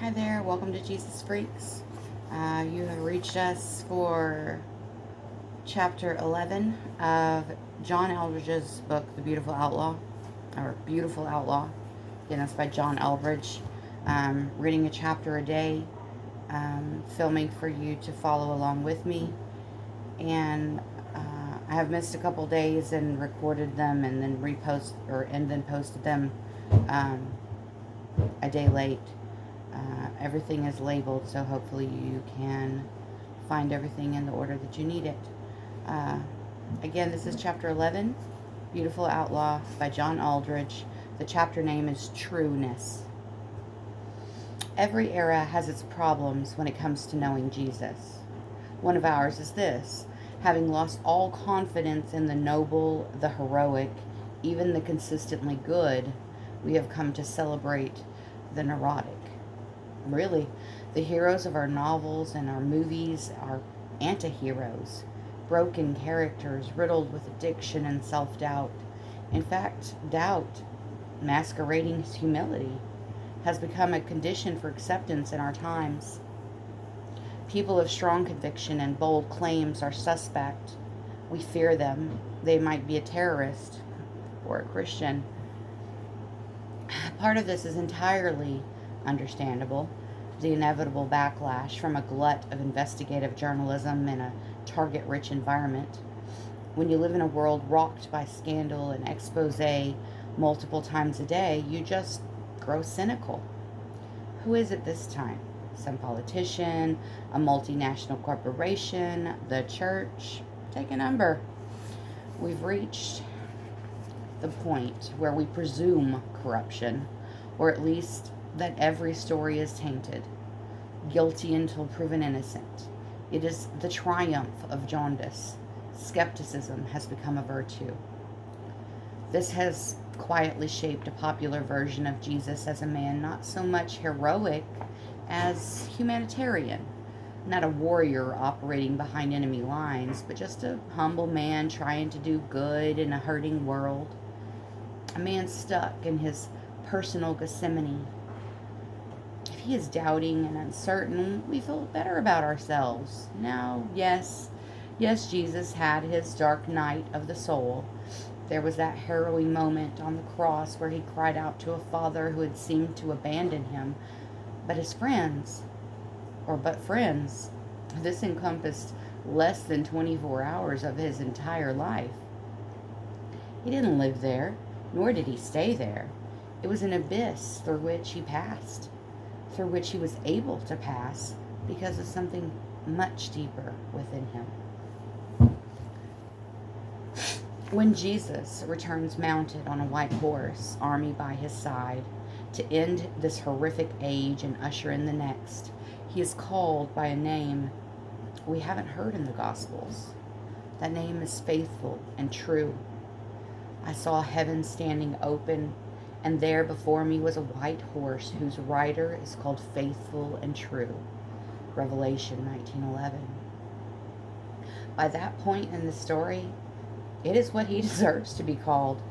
Hi there, welcome to Jesus Freaks. You have reached us for chapter 11 of John Eldredge's book, The Beautiful Outlaw, or Beautiful Outlaw. Again, that's by John Eldredge. Reading a chapter a day, filming for you to follow along with me. And I have missed a couple days and recorded them and then posted them a day late. Everything is labeled, so hopefully you can find everything in the order that you need it. Again, this is chapter 11, Beautiful Outlaw by John Eldredge. The chapter name is Trueness. Every era has its problems when it comes to knowing Jesus. One of ours is this: having lost all confidence in the noble, the heroic, even the consistently good, we have come to celebrate the neurotic. Really, the heroes of our novels and our movies are anti-heroes, broken characters riddled with addiction and self-doubt. In fact, doubt, masquerading as humility, has become a condition for acceptance in our times. People of strong conviction and bold claims are suspect. We fear them. They might be a terrorist or a Christian. Part of this is entirely understandable. The inevitable backlash from a glut of investigative journalism in a target-rich environment. When you live in a world rocked by scandal and expose multiple times a day, you just grow cynical. Who is it this time? Some politician, a multinational corporation, the church? Take a number. We've reached the point where we presume corruption, or at least that every story is tainted, guilty until proven innocent. It is the triumph of jaundice. Skepticism has become a virtue. This has quietly shaped a popular version of Jesus as a man not so much heroic as humanitarian. Not a warrior operating behind enemy lines, but just a humble man trying to do good in a hurting world. A man stuck in his personal Gethsemane. If he is doubting and uncertain, we feel better about ourselves. Now, yes, Jesus had his dark night of the soul. There was that harrowing moment on the cross where he cried out to a father who had seemed to abandon him. But friends, this encompassed less than 24 hours of his entire life. He didn't live there, nor did he stay there. It was an abyss through which he passed, through which he was able to pass because of something much deeper within him. When Jesus returns mounted on a white horse, army by his side, to end this horrific age and usher in the next, he is called by a name we haven't heard in the Gospels. That name is faithful and true. I saw heaven standing open, and there before me was a white horse whose rider is called Faithful and True. Revelation 19:11. By that point in the story, it is what he deserves to be called,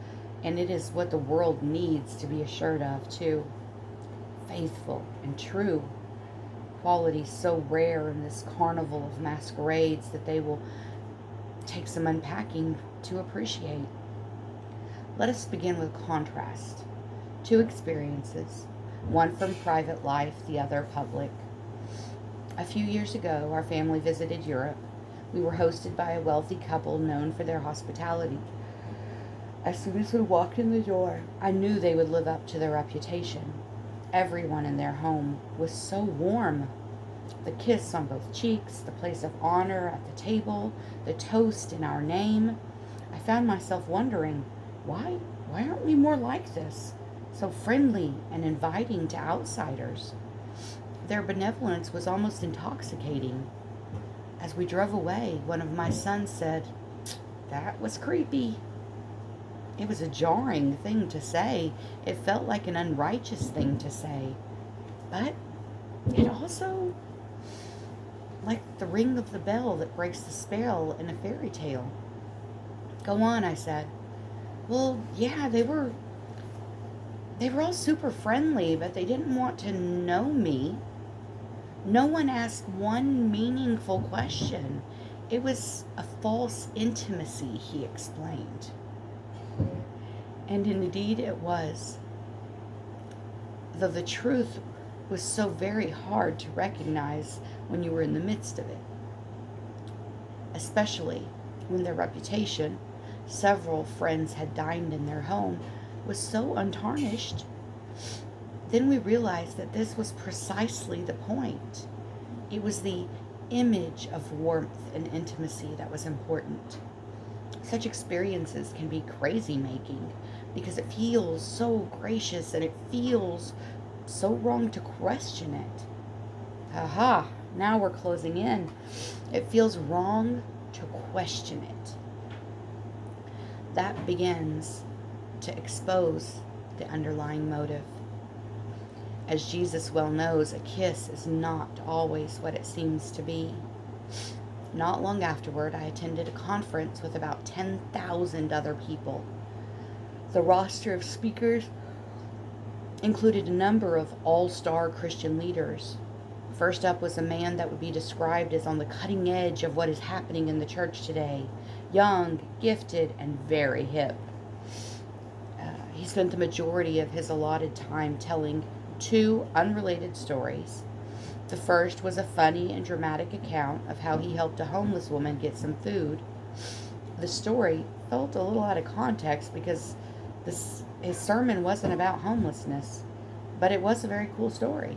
and it is what the world needs to be assured of too. Faithful and true. Qualities so rare in this carnival of masquerades that they will take some unpacking to appreciate. Let us begin with contrast. Two experiences, one from private life, the other public. A few years ago, our family visited Europe. We were hosted by a wealthy couple known for their hospitality. As soon as we walked in the door, I knew they would live up to their reputation. Everyone in their home was so warm. The kiss on both cheeks, the place of honor at the table, the toast in our name. I found myself wondering, why aren't we more like this? So friendly and inviting to outsiders. Their benevolence was almost intoxicating. As we drove away, one of my sons said, "That was creepy." It was a jarring thing to say. It felt like an unrighteous thing to say. But it also like the ring of the bell that breaks the spell in a fairy tale. "Go on," I said. "Well, yeah, they were They were all super friendly, but they didn't want to know me. No one asked one meaningful question. It was a false intimacy, he explained. And indeed it was, though the truth was so very hard to recognize when you were in the midst of it, especially when their reputation, several friends had dined in their home, was so untarnished. Then we realized that this was precisely the point. It was the image of warmth and intimacy that was important. Such experiences can be crazy making because it feels so gracious and it feels so wrong to question it. Aha, now we're closing in. It feels wrong to question it. That begins to expose the underlying motive. As Jesus well knows, a kiss is not always what it seems to be. Not long afterward, I attended a conference with about 10,000 other people. The roster of speakers included a number of all-star Christian leaders. First up was a man that would be described as on the cutting edge of what is happening in the church today. Young, gifted, and very hip. He spent the majority of his allotted time telling two unrelated stories. The first was a funny and dramatic account of how he helped a homeless woman get some food. The story felt a little out of context because his sermon wasn't about homelessness, but it was a very cool story.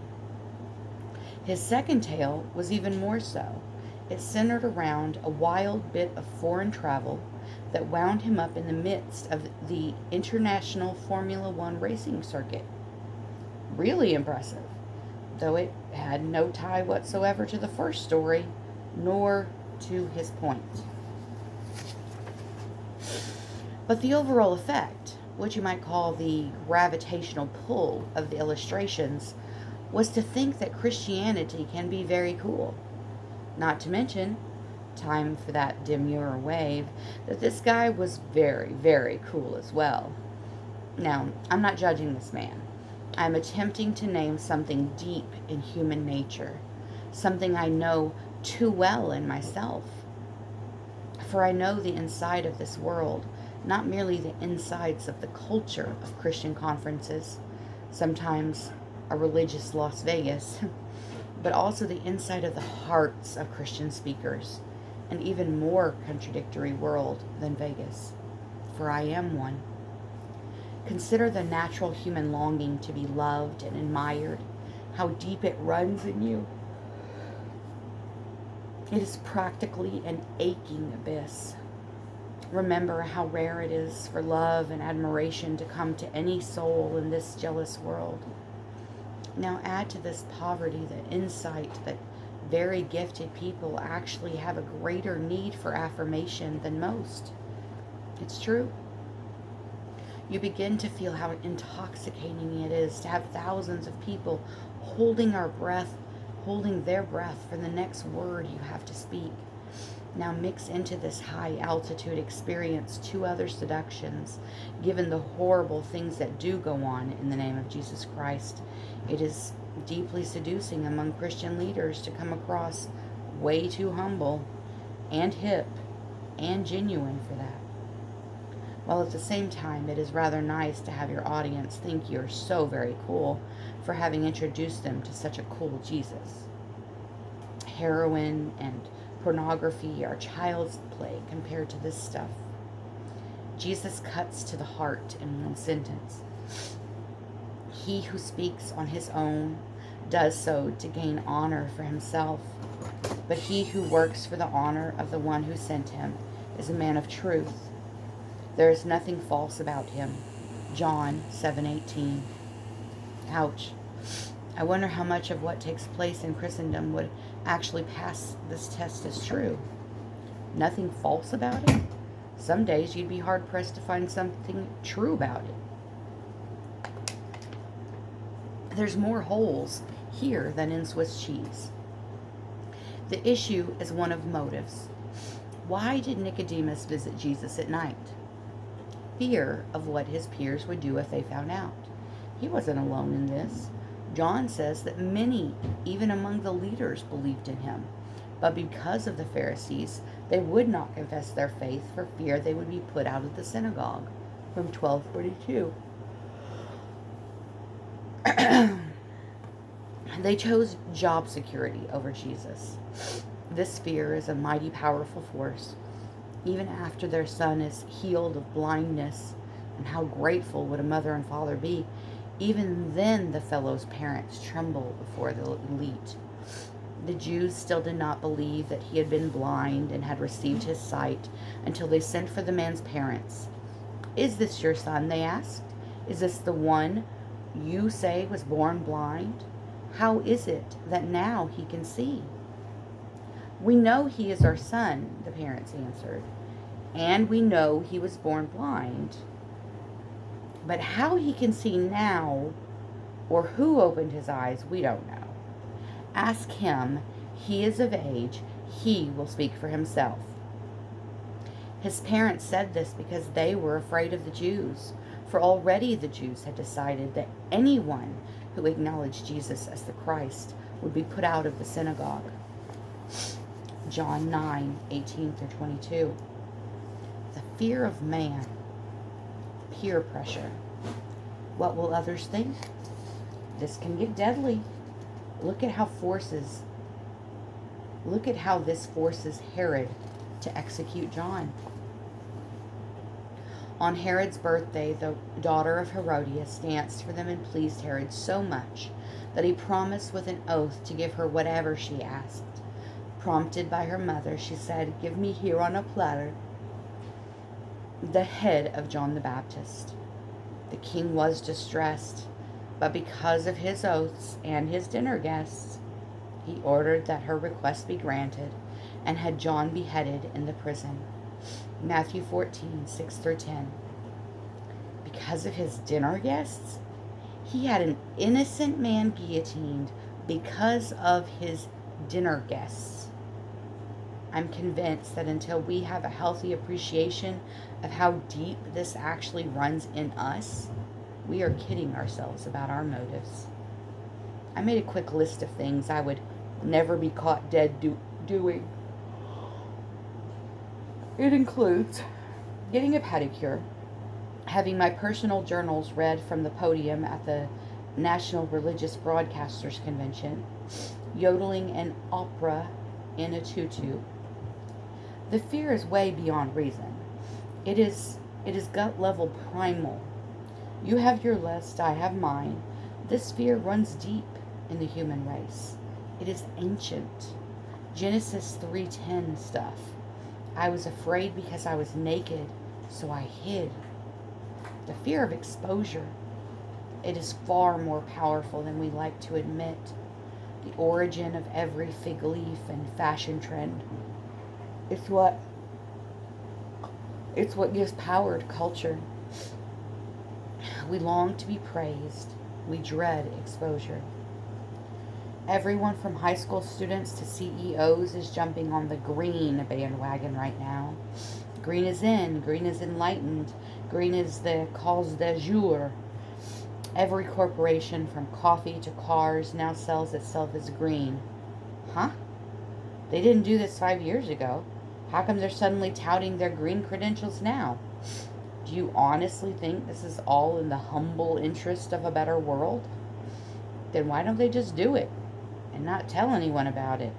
His second tale was even more so. It centered around a wild bit of foreign travel that wound him up in the midst of the international Formula One racing circuit. Really impressive, though it had no tie whatsoever to the first story, nor to his point. But the overall effect, what you might call the gravitational pull of the illustrations, was to think that Christianity can be very cool. Not to mention, time for that demure wave, that this guy was very, very cool as well. Now, I'm not judging this man. I'm attempting to name something deep in human nature, something I know too well in myself. For I know the inside of this world, not merely the insides of the culture of Christian conferences, sometimes a religious Las Vegas, but also the inside of the hearts of Christian speakers, an even more contradictory world than Vegas, for I am one. Consider the natural human longing to be loved and admired, how deep it runs in you. It is practically an aching abyss. Remember how rare it is for love and admiration to come to any soul in this jealous world. Now add to this poverty the insight that very gifted people actually have a greater need for affirmation than most. It's true. You begin to feel how intoxicating it is to have thousands of people holding their breath for the next word you have to speak. Now mix into this high altitude experience two other seductions, given the horrible things that do go on in the name of Jesus Christ. It is deeply seducing among Christian leaders to come across way too humble and hip and genuine for that. While at the same time, it is rather nice to have your audience think you're so very cool for having introduced them to such a cool Jesus. Heroin and pornography are child's play compared to this stuff. Jesus cuts to the heart in one sentence. He who speaks on his own does so to gain honor for himself, but he who works for the honor of the one who sent him is a man of truth. There is nothing false about him. John 7:18. Ouch. I wonder how much of what takes place in Christendom would actually pass this test as true. Nothing false about it? Some days you'd be hard-pressed to find something true about it. There's more holes here than in Swiss cheese. The issue is one of motives. Why did Nicodemus visit Jesus at night? Fear of what his peers would do if they found out. He wasn't alone in this. John says that many, even among the leaders, believed in him. But because of the Pharisees, they would not confess their faith for fear they would be put out of the synagogue. From 1242. They chose job security over Jesus. This fear is a mighty powerful force. Even after their son is healed of blindness, and how grateful would a mother and father be, even then the fellow's parents tremble before the elite. The Jews still did not believe that he had been blind and had received his sight until they sent for the man's parents. "Is this your son?" they asked. "Is this the one you say was born blind? How is it that now he can see?" "We know he is our son," the parents answered, "and we know he was born blind. But how he can see now, or who opened his eyes, we don't know. Ask him. He is of age. He will speak for himself." His parents said this because they were afraid of the Jews, for already the Jews had decided that anyone who acknowledged Jesus as the Christ would be put out of the synagogue. John 9:18-22. The fear of man. Peer pressure. What will others think? This can get deadly. Look at how this forces Herod to execute John. On Herod's birthday, the daughter of Herodias danced for them and pleased Herod so much that he promised with an oath to give her whatever she asked. Prompted by her mother, she said, "Give me here on a platter the head of John the Baptist." The king was distressed, but because of his oaths and his dinner guests, he ordered that her request be granted and had John beheaded in the prison. Matthew 14:6-10. Because of his dinner guests, he had an innocent man guillotined because of his dinner guests. I'm convinced that until we have a healthy appreciation of how deep this actually runs in us, we are kidding ourselves about our motives. I made a quick list of things I would never be caught dead doing. It includes getting a pedicure, having my personal journals read from the podium at the National Religious Broadcasters Convention, yodeling an opera in a tutu. The fear is way beyond reason. It is gut level primal. You have your list, I have mine. This fear runs deep in the human race. It is ancient. Genesis 3:10 stuff. I was afraid because I was naked, so I hid. The fear of exposure. It is far more powerful than we like to admit. The origin of every fig leaf and fashion trend. It's what gives power to culture. We long to be praised. We dread exposure. Everyone from high school students to CEOs is jumping on the green bandwagon right now. Green is in. Green is enlightened. Green is the cause du jour. Every corporation from coffee to cars now sells itself as green. Huh? They didn't do this 5 years ago. How come they're suddenly touting their green credentials now? Do you honestly think this is all in the humble interest of a better world? Then why don't they just do it and not tell anyone about it?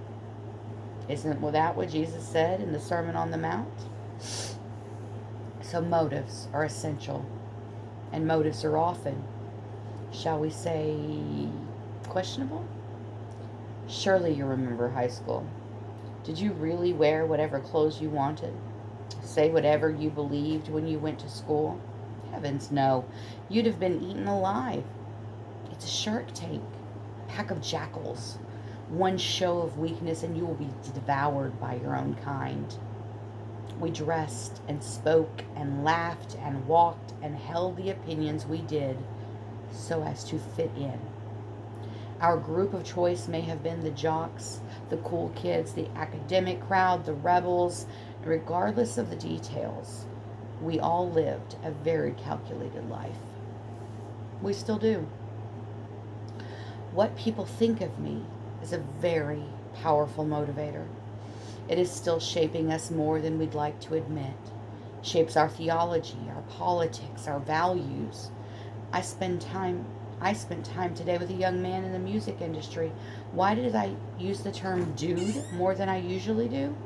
Isn't that what Jesus said in the Sermon on the Mount? So motives are essential, and motives are often, shall we say, questionable? Surely you remember high school. Did you really wear whatever clothes you wanted? Say whatever you believed when you went to school? Heavens no. You'd have been eaten alive. It's a shark tank. A pack of jackals. One show of weakness and you will be devoured by your own kind. We dressed and spoke and laughed and walked and held the opinions we did so as to fit in. Our group of choice may have been the jocks, the cool kids, the academic crowd, the rebels. Regardless of the details, we all lived a very calculated life. We still do. What people think of me is a very powerful motivator. It is still shaping us more than we'd like to admit. Shapes our theology, our politics, our values. I spent time today with a young man in the music industry. Why did I use the term dude more than I usually do?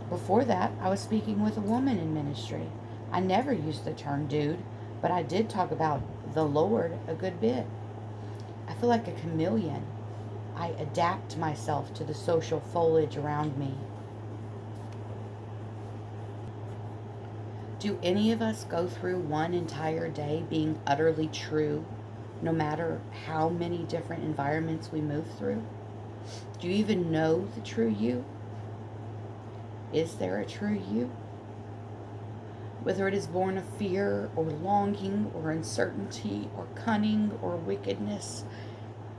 Before that, I was speaking with a woman in ministry. I never used the term dude, but I did talk about the Lord a good bit. I feel like a chameleon. I adapt myself to the social foliage around me. Do any of us go through one entire day being utterly true, no matter how many different environments we move through? Do you even know the true you? Is there a true you? Whether it is born of fear or longing or uncertainty or cunning or wickedness,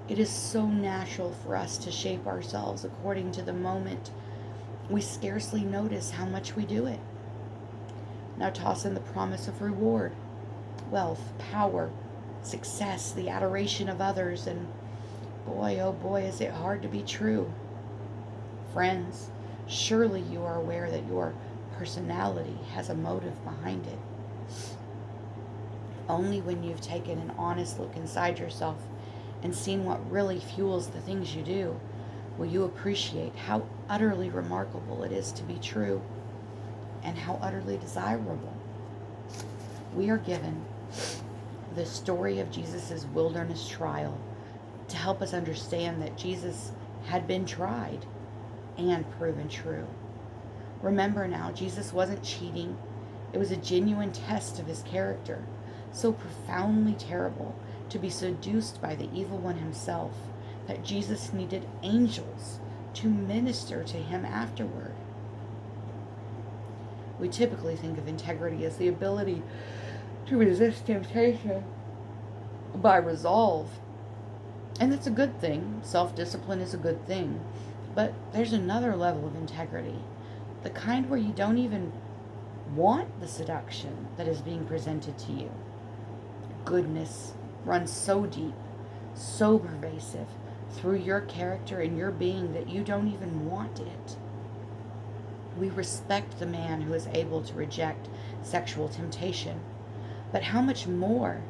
it is so natural for us to shape ourselves according to the moment. We scarcely notice how much we do it. Now toss in the promise of reward, wealth, power, success, the adoration of others, and boy, oh boy, is it hard to be true. Friends, surely you are aware that your personality has a motive behind it. Only when you've taken an honest look inside yourself and seen what really fuels the things you do will you appreciate how utterly remarkable it is to be true and how utterly desirable. We are given the story of Jesus' wilderness trial to help us understand that Jesus had been tried and proven true. Remember now, Jesus wasn't cheating. It was a genuine test of his character, so profoundly terrible to be seduced by the evil one himself that Jesus needed angels to minister to him afterward. We typically think of integrity as the ability to resist temptation by resolve. And that's a good thing. Self-discipline is a good thing. But there's another level of integrity. The kind where you don't even want the seduction that is being presented to you. Goodness runs so deep, so pervasive through your character and your being that you don't even want it. We respect the man who is able to reject sexual temptation, but how much more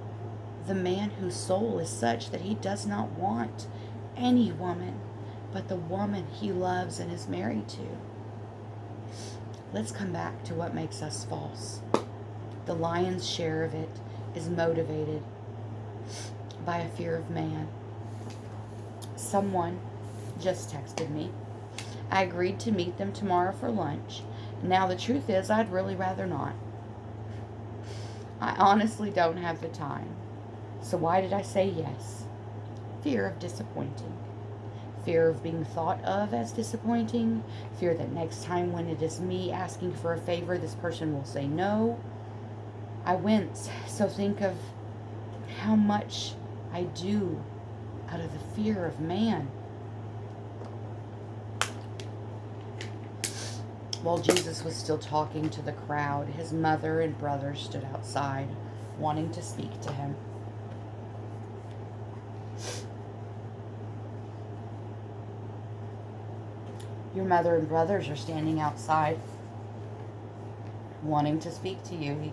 the man whose soul is such that he does not want any woman but the woman he loves and is married to. Let's come back to what makes us false. The lion's share of it is motivated by a fear of man. Someone just texted me. I agreed to meet them tomorrow for lunch. Now the truth is, I'd really rather not. I honestly don't have the time. So why did I say yes? Fear of disappointing. Fear of being thought of as disappointing. Fear that next time when it is me asking for a favor, this person will say no. I wince. So think of how much I do out of the fear of man. While Jesus was still talking to the crowd, his mother and brothers stood outside, wanting to speak to him. Your mother and brothers are standing outside, wanting to speak to you.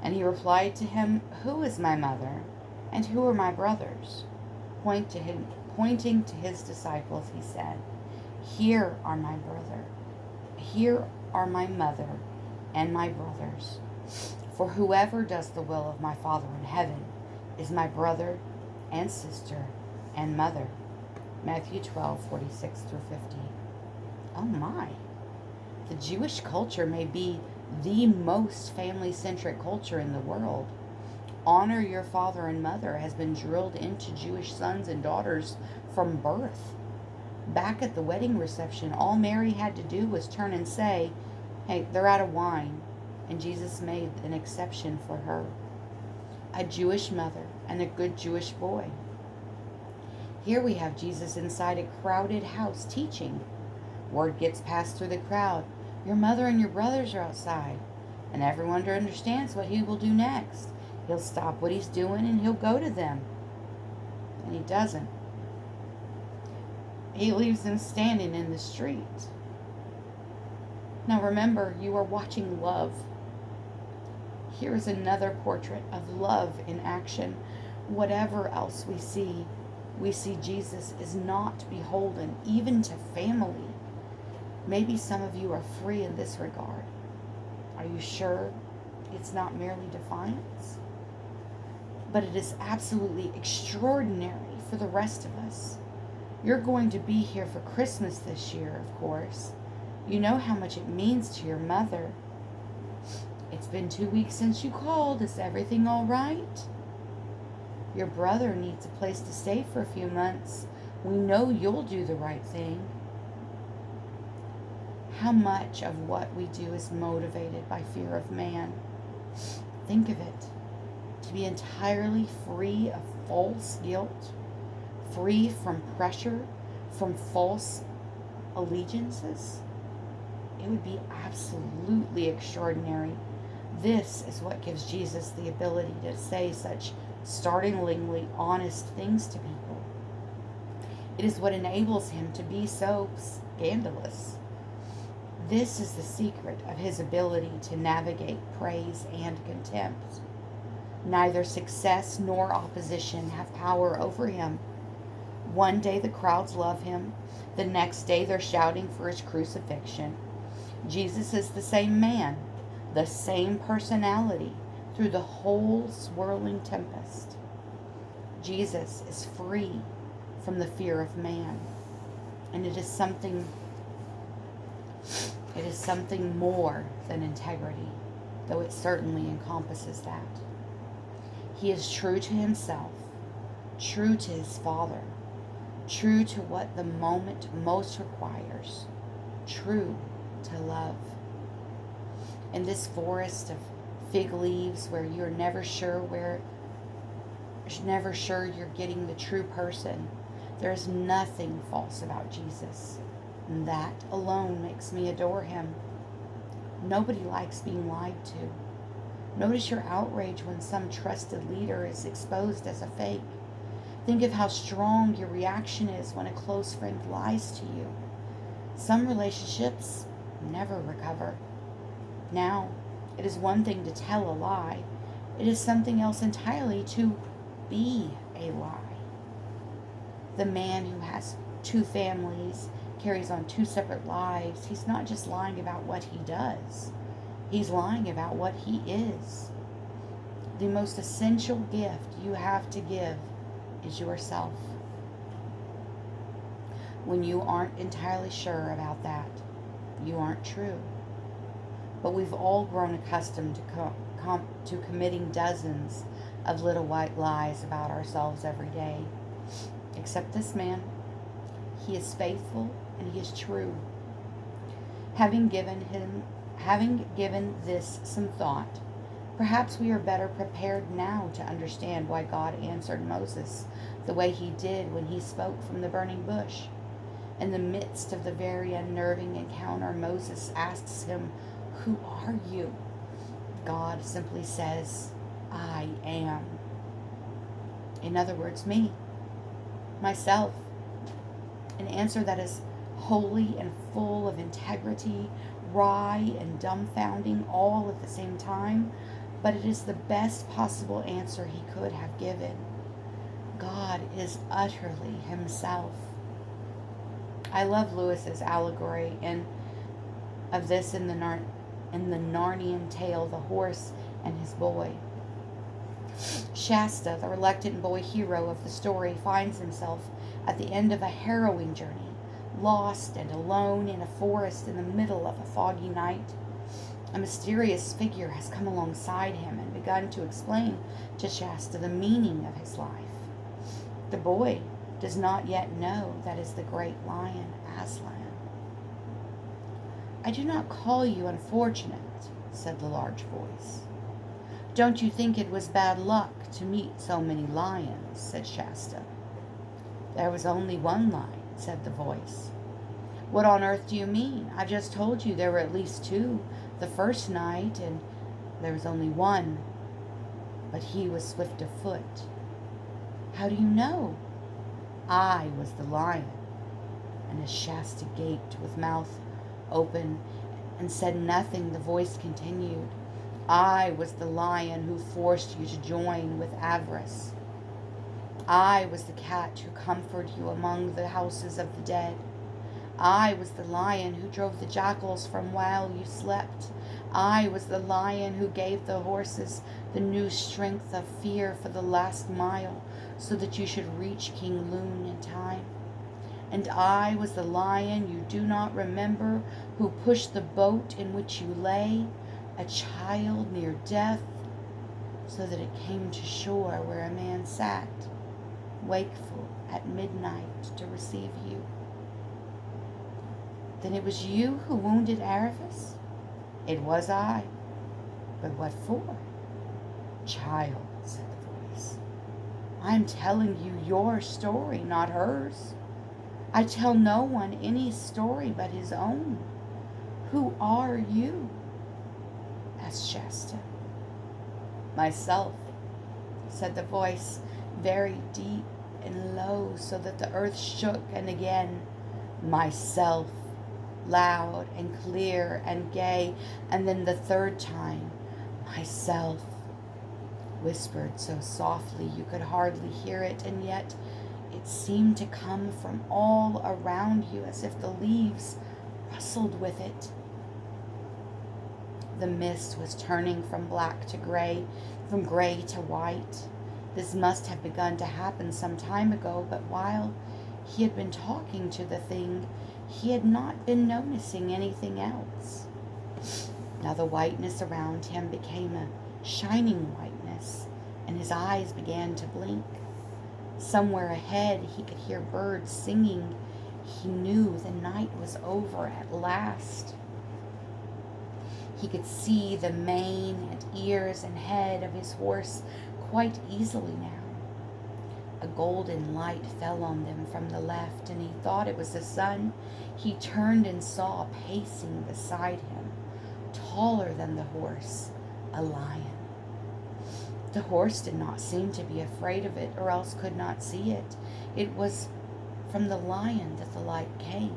And he replied to him, "Who is my mother, and who are my brothers?" Pointing to his disciples, he said, "Here are my brother. Here are my mother and my brothers. For whoever does the will of my Father in heaven is my brother and sister and mother." Matthew 12:46-50. Oh my. The Jewish culture may be the most family-centric culture in the world. Honor your father and mother has been drilled into Jewish sons and daughters from birth. Back at the wedding reception, all Mary had to do was turn and say, "Hey, they're out of wine." And Jesus made an exception for her. A Jewish mother and a good Jewish boy. Here we have Jesus inside a crowded house teaching. Word gets passed through the crowd. Your mother and your brothers are outside. And everyone understands what he will do next. He'll stop what he's doing and he'll go to them. And he doesn't. He leaves them standing in the street. Now remember, you are watching love. Here is another portrait of love in action. Whatever else we see Jesus is not beholden even to family. Maybe some of you are free in this regard. Are you sure it's not merely defiance? But it is absolutely extraordinary for the rest of us. You're going to be here for Christmas this year, of course. You know how much it means to your mother. It's been 2 weeks since you called. Is everything all right? Your brother needs a place to stay for a few months. We know you'll do the right thing. How much of what we do is motivated by fear of man? Think of it. To be entirely free of false guilt, free from pressure, from false allegiances, it would be absolutely extraordinary. This is what gives Jesus the ability to say such startlingly honest things to people. It is what enables him to be so scandalous. This is the secret of his ability to navigate praise and contempt. Neither success nor opposition have power over him. One day the crowds love him. The next day they're shouting for his crucifixion. Jesus is the same man, the same personality through the whole swirling tempest. Jesus is free from the fear of man. And it is something more than integrity, though it certainly encompasses that. He is true to himself, true to his Father, true to what the moment most requires, true to love. In this forest of fig leaves where you're never sure you're getting the true person, there's nothing false about Jesus. And that alone makes me adore him. Nobody likes being lied to. Notice your outrage when some trusted leader is exposed as a fake. Think of how strong your reaction is when a close friend lies to you. Some relationships never recover. Now, it is one thing to tell a lie. It is something else entirely to be a lie. The man who has 2 families, carries on 2 separate lives, he's not just lying about what he does. He's lying about what he is. The most essential gift you have to give is yourself. When you aren't entirely sure about that, you aren't true. But we've all grown accustomed to committing dozens of little white lies about ourselves every day. Except this man. He is faithful and he is true. Having given this some thought, perhaps we are better prepared now to understand why God answered Moses the way he did when he spoke from the burning bush. In the midst of the very unnerving encounter, Moses asks him, "Who are you?" God simply says, "I am." In other words, me, myself. An answer that is holy and full of integrity, wry and dumbfounding all at the same time, but it is the best possible answer he could have given. God is utterly himself. I love Lewis's allegory of this in the Narnian tale, The Horse and His Boy. Shasta, the reluctant boy hero of the story, finds himself at the end of a harrowing journey, lost and alone in a forest in the middle of a foggy night. A mysterious figure has come alongside him and begun to explain to Shasta the meaning of his life. The boy does not yet know that is the great lion, Aslan. "I do not call you unfortunate," said the large voice. "Don't you think it was bad luck to meet so many lions?" said Shasta. "There was only one lion," said the voice. "What on earth do you mean? I've just told you there were at least 2 the first night, and there was only one." but he was swift of foot. How do you know? I was the lion. And as Shasta gaped with mouth open and said nothing, the voice continued. I was the lion who forced you to join with avarice. I was the cat who comforted you among the houses of the dead. I was the lion who drove the jackals from while you slept. I was the lion who gave the horses the new strength of fear for the last mile, so that you should reach King Loon in time. And I was the lion you do not remember, who pushed the boat in which you lay, a child near death, so that it came to shore where a man sat, wakeful at midnight to receive you. Then it was you who wounded Aravis? It was I. But what for? Child, said the voice, I'm telling you your story, not hers. I tell no one any story but his own. Who are you? Asked Shasta. Myself, said the voice, very deep and low, so that the earth shook, and again, myself, loud and clear and gay, and then the third time, myself, whispered so softly you could hardly hear it, and yet it seemed to come from all around you as if the leaves rustled with it. The mist was turning from black to gray, from gray to white. This must have begun to happen some time ago, but while he had been talking to the thing, he had not been noticing anything else. Now the whiteness around him became a shining whiteness, and his eyes began to blink. Somewhere ahead he could hear birds singing. He knew the night was over at last. He could see the mane and ears and head of his horse quite easily now. A golden light fell on them from the left, and he thought it was the sun. He turned and saw pacing beside him, taller than the horse, a lion. The horse did not seem to be afraid of it, or else could not see it. It was from the lion that the light came.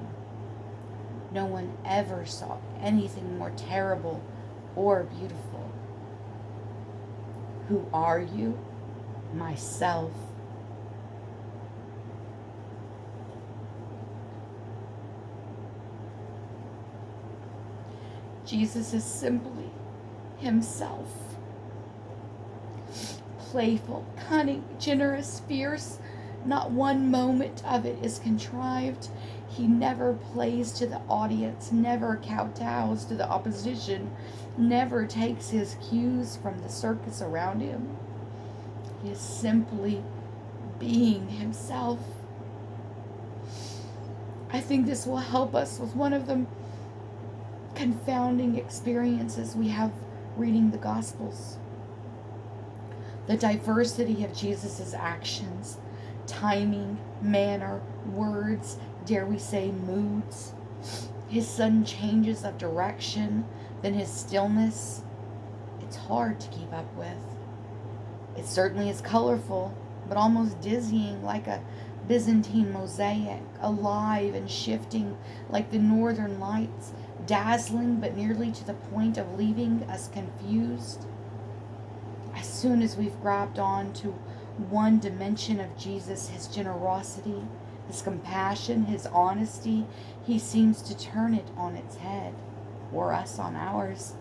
No one ever saw anything more terrible or beautiful. Who are you? Myself. Jesus is simply himself. Playful, cunning, generous, fierce. Not one moment of it is contrived. He never plays to the audience, never kowtows to the opposition, never takes his cues from the circus around him. He is simply being himself. I think this will help us with one of the confounding experiences we have reading the Gospels. The diversity of Jesus' actions, timing, manner, words, dare we say moods, his sudden changes of direction, then his stillness. It's hard to keep up with. It certainly is colorful, but almost dizzying, like a Byzantine mosaic, alive and shifting like the northern lights, dazzling but nearly to the point of leaving us confused. As soon as we've grabbed on to one dimension of Jesus, his generosity, his compassion, his honesty, he seems to turn it on its head, or us on ours.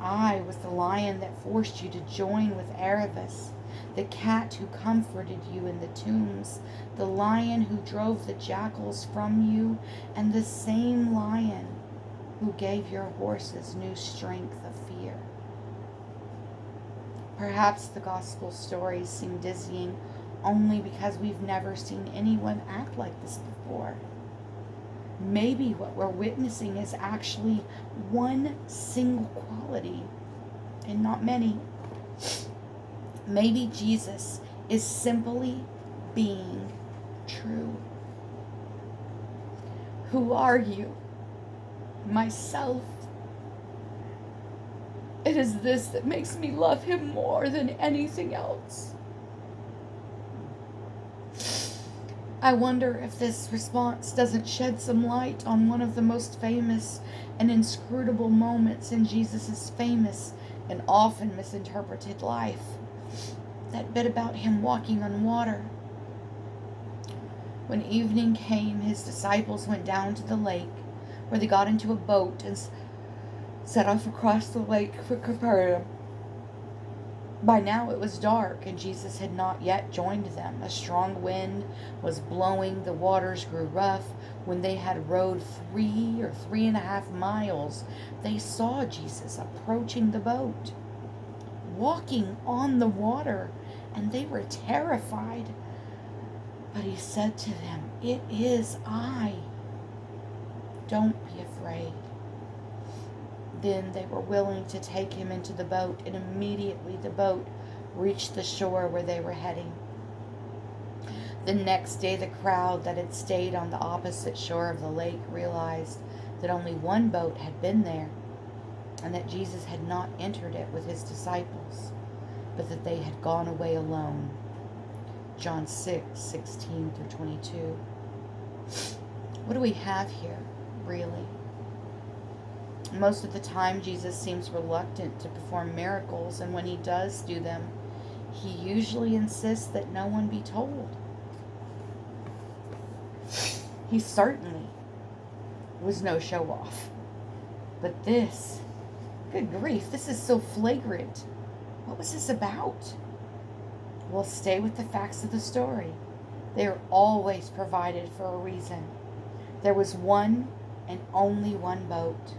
I was the lion that forced you to join with Aravis, the cat who comforted you in the tombs, the lion who drove the jackals from you, and the same lion who gave your horses new strength of fear. Perhaps the gospel stories seem dizzying only because we've never seen anyone act like this before. Maybe what we're witnessing is actually one single quality and not many. Maybe Jesus is simply being true. Who are you? Myself. It is this that makes me love him more than anything else. I wonder if this response doesn't shed some light on one of the most famous and inscrutable moments in Jesus' famous and often misinterpreted life. That bit about him walking on water. When evening came, his disciples went down to the lake, where they got into a boat and set off across the lake for Capernaum. By now it was dark, and Jesus had not yet joined them. A strong wind was blowing, the waters grew rough. When they had rowed 3 or 3.5 miles, they saw Jesus approaching the boat, walking on the water, and they were terrified. But he said to them, "It is I. Don't be afraid." Then they were willing to take him into the boat, and immediately the boat reached the shore where they were heading. The next day, the crowd that had stayed on the opposite shore of the lake realized that only one boat had been there, and that Jesus had not entered it with his disciples, but that they had gone away alone. John 6:16-22. What do we have here, really? Most of the time, Jesus seems reluctant to perform miracles, and when he does do them, he usually insists that no one be told. He certainly was no show-off. But this, good grief, this is so flagrant. What was this about? Well, stay with the facts of the story. They are always provided for a reason. There was one and only one boat.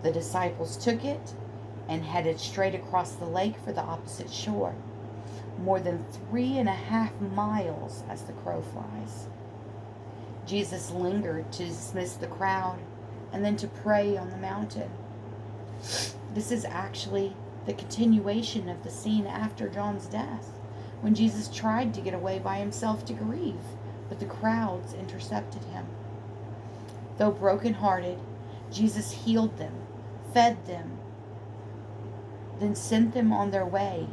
The disciples took it and headed straight across the lake for the opposite shore, more than 3.5 miles as the crow flies. Jesus lingered to dismiss the crowd and then to pray on the mountain. This is actually the continuation of the scene after John's death, when Jesus tried to get away by himself to grieve, but the crowds intercepted him. Though brokenhearted, Jesus healed them, fed them, then sent them on their way,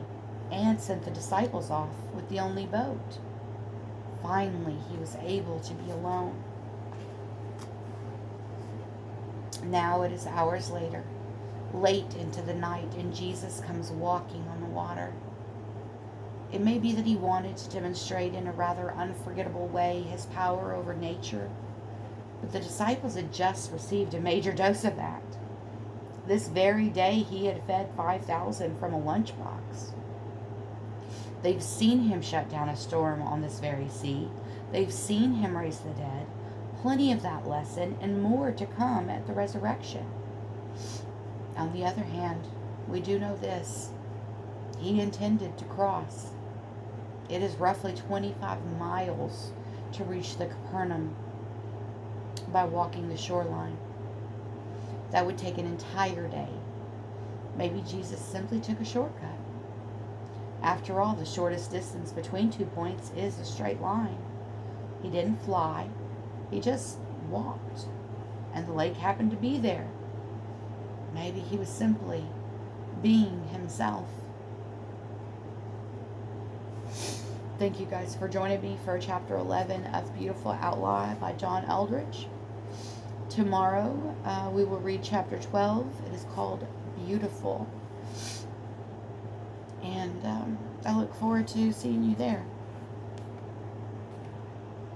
and sent the disciples off with the only boat. Finally, he was able to be alone. Now it is hours later, late into the night, and Jesus comes walking on the water. It may be that he wanted to demonstrate in a rather unforgettable way his power over nature, but the disciples had just received a major dose of that. This very day, he had fed 5,000 from a lunchbox. They've seen him shut down a storm on this very sea. They've seen him raise the dead. Plenty of that lesson and more to come at the resurrection. On the other hand, we do know this. He intended to cross. It is roughly 25 miles to reach the Capernaum by walking the shoreline. That would take an entire day. Maybe Jesus simply took a shortcut. After all, the shortest distance between 2 points is a straight line. He didn't fly. He just walked. And the lake happened to be there. Maybe he was simply being himself. Thank you guys for joining me for chapter 11 of Beautiful Outlaw by John Eldredge. Tomorrow we will read chapter 12. It is called Beautiful. And I look forward to seeing you there.